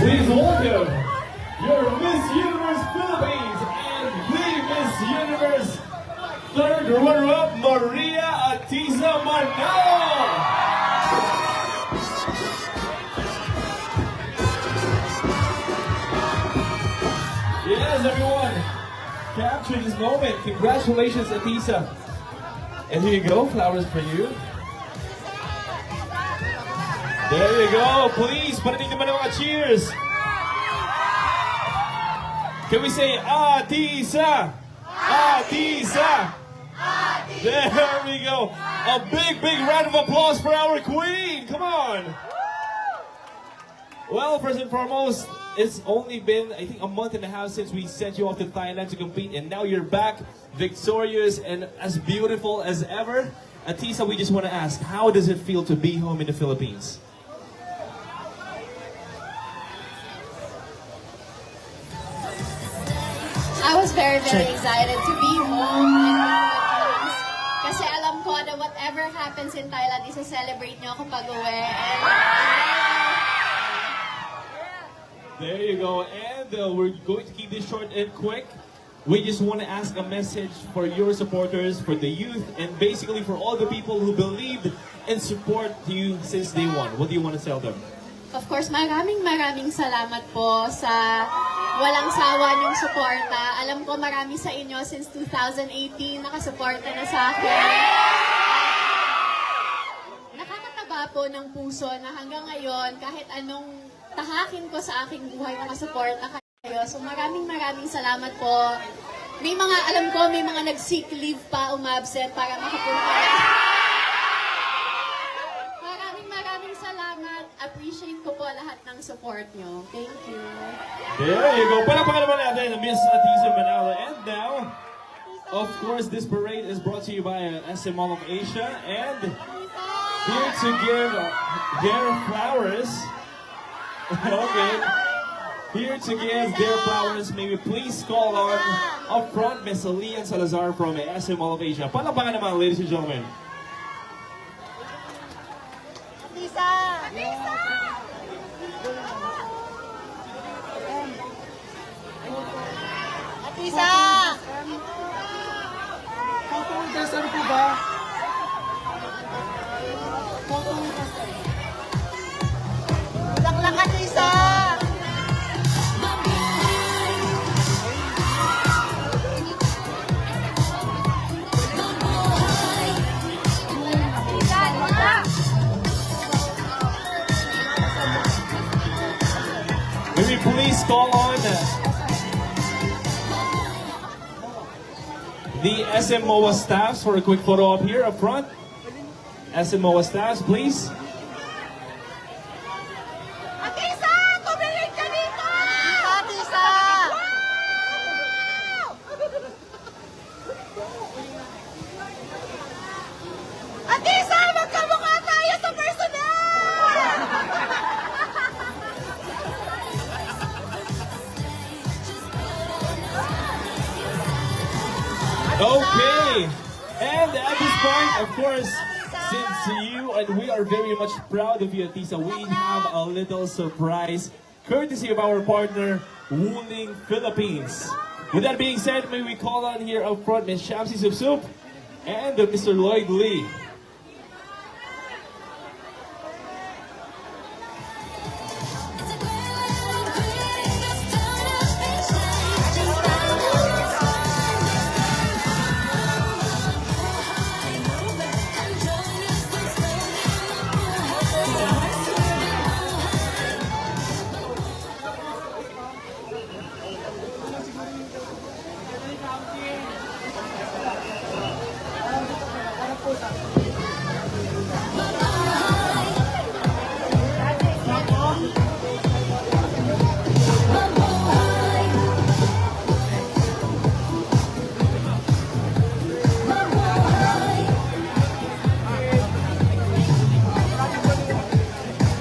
Please welcome your Miss Universe Philippines and the Miss Universe third runner-up, Maria Atiza Manalo. Yes, everyone, capture this moment. Congratulations, Atiza. And here you go, flowers for you. There you go. Please, parinig naman ang mga cheers. Can we say, Atiza? Atiza! There we go. A big, big round of applause for our queen. Come on. Well, first and foremost, it's only been, I think, a month and a half since we sent you off to Thailand to compete, and now you're back, victorious and as beautiful as ever. Atiza, we just want to ask, how does it feel to be home in the Philippines? I was very, very excited to be home in the Philippines. Kasi alam ko na whatever happens in Thailand, isa-celebrate nyo ako pag-uwi. There you go. And we're going to keep this short and quick. We just want to ask a message for your supporters, for the youth, and basically for all the people who believed and support you since day one. What do you want to tell them? Of course, maraming salamat po sa walang sawa niyong suporta. Alam ko marami sa inyo since 2018 nakasuporta na sa akin. Nakakataba po ng puso na hanggang ngayon, kahit anong tahakin ko sa aking buhay, nakasuporta kayo. So maraming salamat po. May mga, alam ko, may mga nag-sick leave pa, umabsent para makapunta. Maraming salamat. Appreciate ko po lahat ng support nyo. Thank you. There you go. Palakpakan naman natin Miss Atisa Manalo. And now, of course, this parade is brought to you by SM Mall of Asia. And here to give their flowers. Okay. Here to give their flowers, may we please call on up front Miss Alian Salazar from SM Mall of Asia. Palakpakan naman, ladies and gentlemen. Atisa! Photo po ba? Bulaklak, Atisa! May we please call on the SM MOA staffs for a quick photo up here up front. SM MOA staffs, please. Atisa! Tumingin ka dito! Atisa! Atisa! Magkamukha tayo sa personal! Okay. And at this point, of course, since you and we are very much proud of you, Atisa, we have a little surprise courtesy of our partner, Wuling Philippines. With that being said, may we call on here up front Ms. Shamsi Supsup and Mr. Lloyd Lee.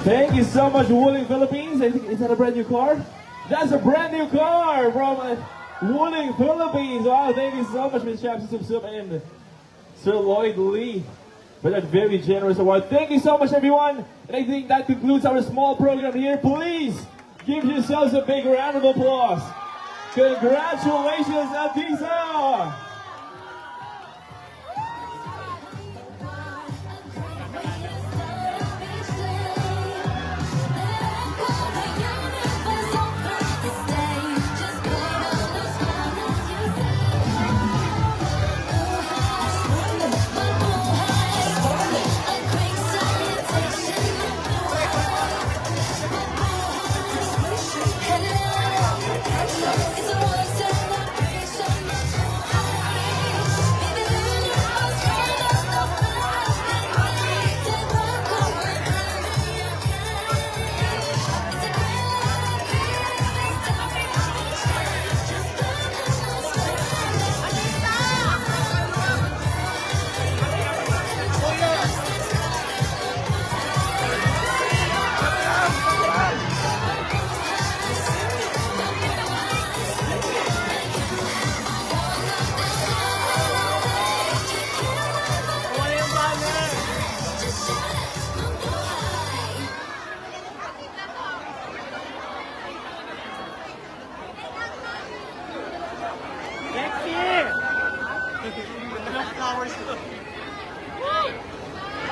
Thank you so much, Wuling Philippines. I think, is that a brand new car? That's a brand new car from Wuling Philippines. Wow, thank you so much, Ms. Shamsi Supsup and Sir Lloyd Lee, for that very generous award. Thank you so much, everyone. And I think that concludes our small program here. Please give yourselves a big round of applause. Congratulations, Atisa!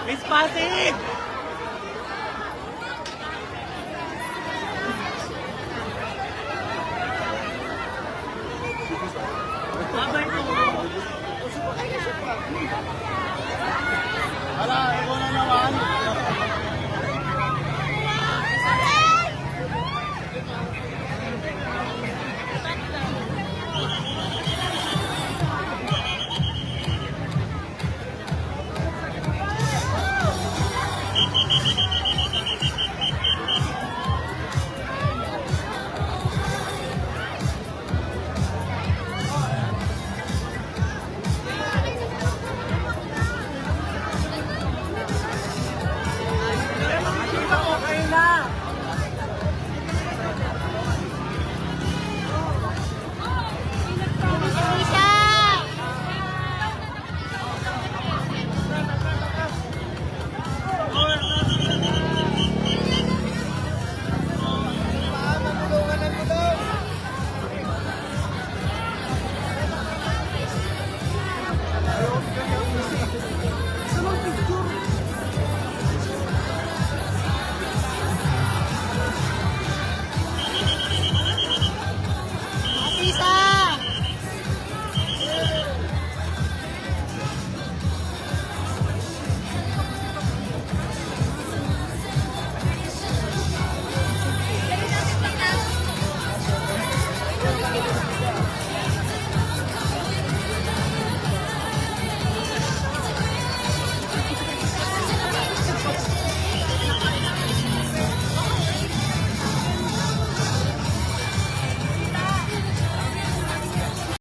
Miss Pasig! Atisa!